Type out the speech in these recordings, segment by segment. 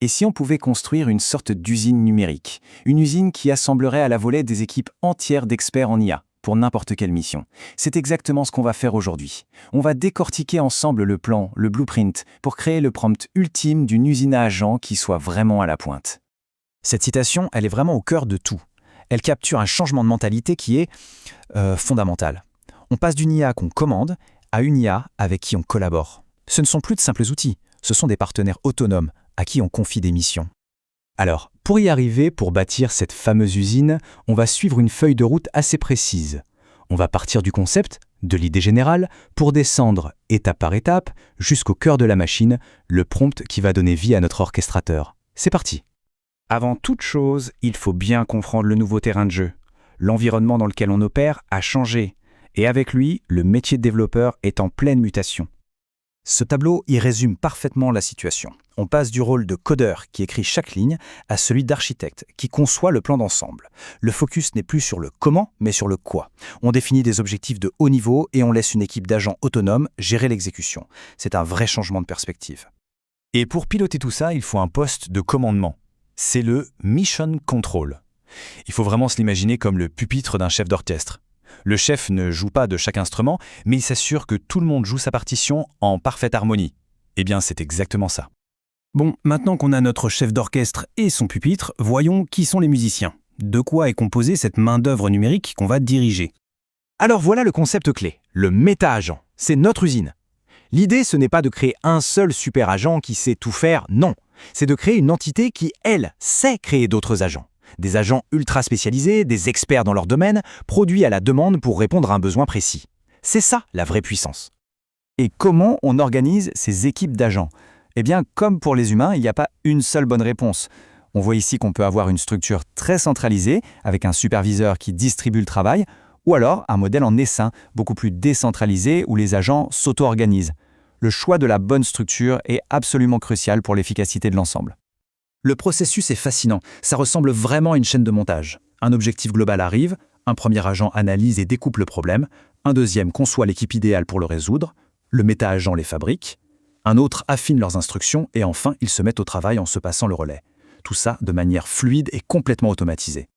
Et si on pouvait construire une sorte d'usine numérique, une usine qui assemblerait à la volée des équipes entières d'experts en IA, pour n'importe quelle mission? C'est exactement ce qu'on va faire aujourd'hui. On va décortiquer ensemble le plan, le blueprint, pour créer le prompt ultime d'une usine à agents qui soit vraiment à la pointe. Cette citation, elle est vraiment au cœur de tout. Elle capture un changement de mentalité qui est fondamental. On passe d'une IA qu'on commande à une IA avec qui on collabore. Ce ne sont plus de simples outils, ce sont des partenaires autonomes à qui on confie des missions. Alors, pour y arriver, pour bâtir cette fameuse usine, on va suivre une feuille de route assez précise. On va partir du concept, de l'idée générale, pour descendre étape par étape jusqu'au cœur de la machine, le prompt qui va donner vie à notre orchestrateur. C'est parti! Avant toute chose, il faut bien comprendre le nouveau terrain de jeu. L'environnement dans lequel on opère a changé, et avec lui, le métier de développeur est en pleine mutation. Ce tableau y résume parfaitement la situation. On passe du rôle de codeur qui écrit chaque ligne à celui d'architecte qui conçoit le plan d'ensemble. Le focus n'est plus sur le comment, mais sur le quoi. On définit des objectifs de haut niveau et on laisse une équipe d'agents autonomes gérer l'exécution. C'est un vrai changement de perspective. Et pour piloter tout ça, il faut un poste de commandement. C'est le Mission Control. Il faut vraiment se l'imaginer comme le pupitre d'un chef d'orchestre. Le chef ne joue pas de chaque instrument, mais il s'assure que tout le monde joue sa partition en parfaite harmonie. Eh bien, c'est exactement ça. Bon, maintenant qu'on a notre chef d'orchestre et son pupitre, voyons qui sont les musiciens. De quoi est composée cette main-d'œuvre numérique qu'on va diriger? Alors voilà le concept clé, le méta-agent. C'est notre usine. L'idée, ce n'est pas de créer un seul super agent qui sait tout faire, non. C'est de créer une entité qui, elle, sait créer d'autres agents. Des agents ultra spécialisés, des experts dans leur domaine, produits à la demande pour répondre à un besoin précis. C'est ça, la vraie puissance. Et comment on organise ces équipes d'agents? Eh bien, comme pour les humains, il n'y a pas une seule bonne réponse. On voit ici qu'on peut avoir une structure très centralisée, avec un superviseur qui distribue le travail, ou alors un modèle en essaim, beaucoup plus décentralisé, où les agents s'auto-organisent. Le choix de la bonne structure est absolument crucial pour l'efficacité de l'ensemble. Le processus est fascinant, ça ressemble vraiment à une chaîne de montage. Un objectif global arrive, un premier agent analyse et découpe le problème, un deuxième conçoit l'équipe idéale pour le résoudre, le méta-agent les fabrique, un autre affine leurs instructions et enfin ils se mettent au travail en se passant le relais. Tout ça de manière fluide et complètement automatisée.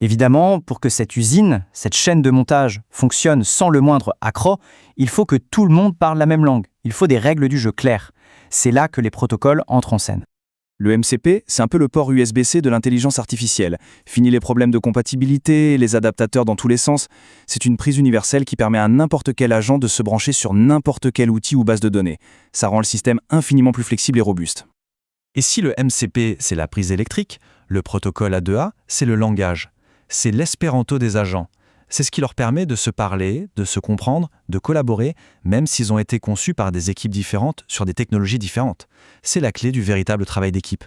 Évidemment, pour que cette usine, cette chaîne de montage fonctionne sans le moindre accroc, il faut que tout le monde parle la même langue. Il faut des règles du jeu claires. C'est là que les protocoles entrent en scène. Le MCP, c'est un peu le port USB-C de l'intelligence artificielle. Fini les problèmes de compatibilité, les adaptateurs dans tous les sens. C'est une prise universelle qui permet à n'importe quel agent de se brancher sur n'importe quel outil ou base de données. Ça rend le système infiniment plus flexible et robuste. Et si le MCP, c'est la prise électrique, le protocole A2A, c'est le langage. C'est l'espéranto des agents. C'est ce qui leur permet de se parler, de se comprendre, de collaborer, même s'ils ont été conçus par des équipes différentes sur des technologies différentes. C'est la clé du véritable travail d'équipe.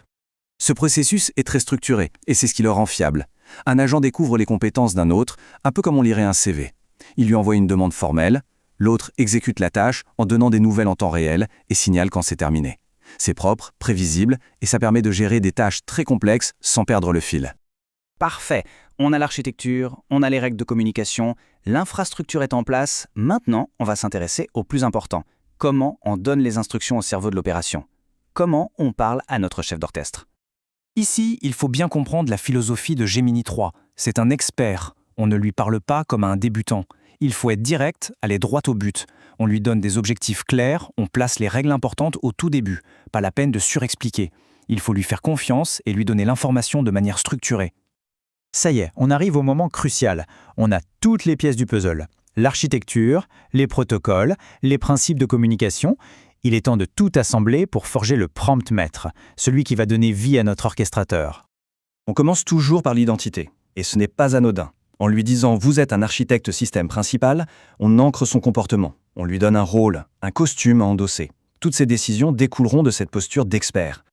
Ce processus est très structuré, et c'est ce qui le rend fiable. Un agent découvre les compétences d'un autre, un peu comme on lirait un CV. Il lui envoie une demande formelle, l'autre exécute la tâche en donnant des nouvelles en temps réel et signale quand c'est terminé. C'est propre, prévisible, et ça permet de gérer des tâches très complexes sans perdre le fil. Parfait. On a l'architecture, on a les règles de communication, l'infrastructure est en place. Maintenant, on va s'intéresser au plus important. Comment on donne les instructions au cerveau de l'opération? Comment on parle à notre chef d'orchestre? Ici, il faut bien comprendre la philosophie de Gemini 3. C'est un expert. On ne lui parle pas comme à un débutant. Il faut être direct, aller droit au but. On lui donne des objectifs clairs, on place les règles importantes au tout début. Pas la peine de surexpliquer. Il faut lui faire confiance et lui donner l'information de manière structurée. Ça y est, on arrive au moment crucial. On a toutes les pièces du puzzle. L'architecture, les protocoles, les principes de communication. Il est temps de tout assembler pour forger le prompt maître, celui qui va donner vie à notre orchestrateur. On commence toujours par l'identité, et ce n'est pas anodin. En lui disant « vous êtes un architecte système principal », on ancre son comportement. On lui donne un rôle, un costume à endosser. Toutes ces décisions découleront de cette posture d'expert.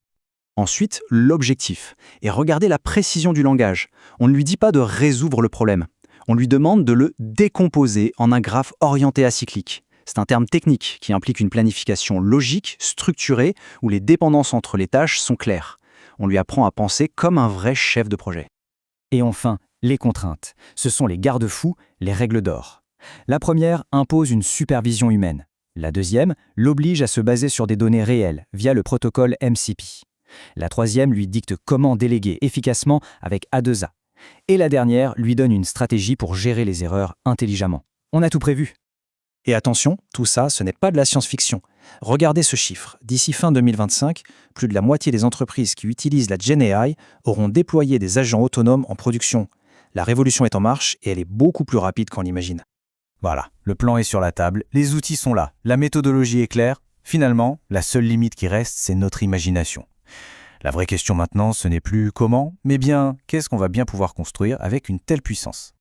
Ensuite, l'objectif. Et regardez la précision du langage. On ne lui dit pas de résoudre le problème. On lui demande de le décomposer en un graphe orienté acyclique. C'est un terme technique qui implique une planification logique, structurée, où les dépendances entre les tâches sont claires. On lui apprend à penser comme un vrai chef de projet. Et enfin, les contraintes. Ce sont les garde-fous, les règles d'or. La première impose une supervision humaine. La deuxième l'oblige à se baser sur des données réelles via le protocole MCP. La troisième lui dicte comment déléguer efficacement avec A2A. Et la dernière lui donne une stratégie pour gérer les erreurs intelligemment. On a tout prévu. Et attention, tout ça, ce n'est pas de la science-fiction. Regardez ce chiffre. D'ici fin 2025, plus de la moitié des entreprises qui utilisent la GenAI auront déployé des agents autonomes en production. La révolution est en marche et elle est beaucoup plus rapide qu'on l'imagine. Voilà, le plan est sur la table, les outils sont là, la méthodologie est claire. Finalement, la seule limite qui reste, c'est notre imagination. La vraie question maintenant, ce n'est plus comment, mais bien qu'est-ce qu'on va bien pouvoir construire avec une telle puissance.